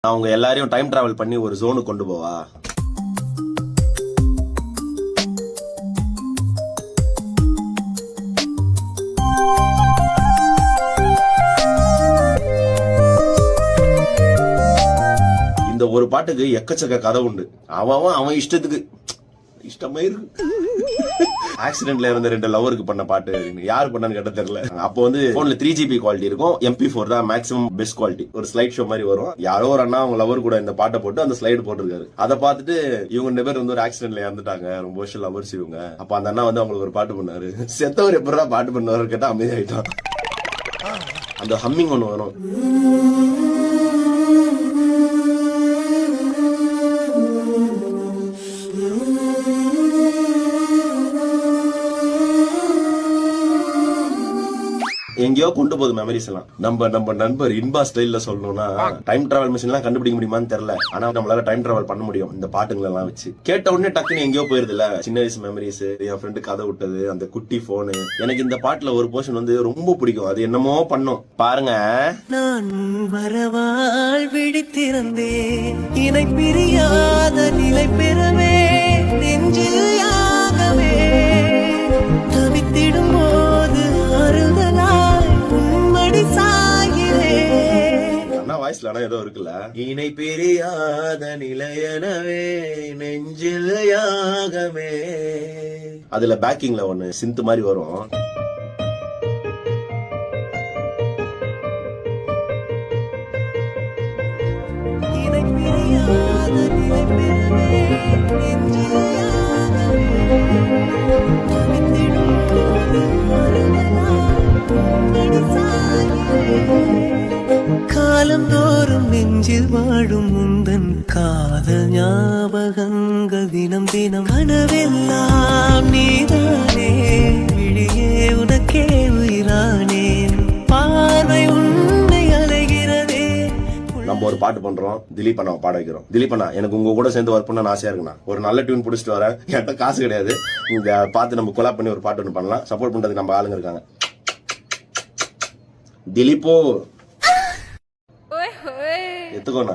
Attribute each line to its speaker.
Speaker 1: அவங்க எல்லாரையும் time travel பண்ணி ஒரு ஜோனுக்கு கொண்டு போவா. இந்த ஒரு பாட்டுக்கு எக்கச்சக்க கதை உண்டு. அவன் இஷ்டத்துக்கு இஷ்டமா இருக்கு. ஆக்சிடென்ட்ல இருந்த 2 லவருக்கு பண்ண பாட்டு யாரு பண்ணான்னு கேட்ட தெரியல. அப்போ வந்து போன்ல 3GB குவாலிட்டி இருக்கும், MP4 தான் மேக்ஸிமம் பெஸ்ட் குவாலிட்டி. ஒரு ஸ்லைட் ஷோ மாதிரி வரும். யாரோ ஒரு அண்ணா அவங்க லவர் கூட இந்த பாட்டை போட்டு அந்த ஸ்லைடு போட்டிருக்காரு. அதை பார்த்துட்டு இவங்க 2 பேர் வந்து ஒரு ஆக்சிடென்ட்ல இறந்துட்டாங்க, ரொம்ப வருஷம் லவர்ஸ் இவங்க. அப்ப அந்த அண்ணா வந்து அவங்களுக்கு ஒரு பாட்டு பண்ணாரு. செத்தவர் எப்படிதான் பாட்டு பண்ணுவாரு கேட்டா அமைதியாயிட்டான். அந்த ஹம்மிங் ஒண்ணு வரும். எங்கேயோ கொண்டு போகுது மெமரிஸ் எல்லாம். நம்ம நண்பர் இன்பா ஸ்டைல்ல சொல்லணும்னா டைம் டிராவல் மிஷின் எல்லாம் கண்டுபிடிக்க முடியுமான்னு தெரியல. ஆனா நம்மளால டைம் டிராவல் பண்ண முடியும் இந்த பாட்டுங்களை எல்லாம் வச்சு. கேட்ட உடனே டக்குன்னு எங்கேயோ போயிருது இல்ல. சின்ன வயசு மெமரிஸ், என் ஃப்ரெண்டு கதை விட்டது, அந்த குட்டி போனு. எனக்கு இந்த பாட்டுல ஒரு போர்ஷன் வந்து ரொம்ப பிடிக்கும். அது என்னமோ பண்ணும் பாருங்க.
Speaker 2: நான் வரவால் விழித்திருந்தேன், இணை பிரியாத நிலை பெறவே நெஞ்சில் யாகவே தவித்திடும் போது ஆறுதலாய் உன்மடி சாகிறேன்.
Speaker 1: அண்ணா வாய்ஸ்ல ஆனா ஏதோ இருக்குல்ல. இணை பிரியாத நிலையனவே நெஞ்சில் யாகமே. அதுல பேக்கிங்ல ஒண்ணு சிந்து மாதிரி வரும்.
Speaker 2: இணை பிரியாத நிலை பெறவே நெஞ்சில் யாகவே தவித்திடும் போது ஆறுதலாய் உன்மடி சாகிறேன். காலந்தோறும் நெஞ்சில் வாழும் முந்தன் காதல் ஞாபகங்கள் தினம் தினம் கனவெல்லாம் நீதானே, விழியே உனக்கே உயிரானேன், பார்வை உன்னை அலைகிறதே.
Speaker 1: நம்ம ஒரு பாட்டு பண்றோம், திலீப் அண்ணா பாட வைக்கிறோம். திலீப் அண்ணா எனக்கு உங்க கூட சேர்ந்து ஒர்க் பண்ண ஆசையா இருக்குண்ணா. ஒரு நல்ல டியூன் பிடிச்சிட்டு வரேன், என்கிட்ட காசு கிடையாது, இங்க பார்த்து நம்ம கொலாப் பண்ணி ஒரு பாட்டு ஒன்று பண்ணலாம். சப்போர்ட் பண்றதுக்கு நம்ம ஆளுங்க இருக்காங்க. திலீப்போ எத்துக்கோண்ணா.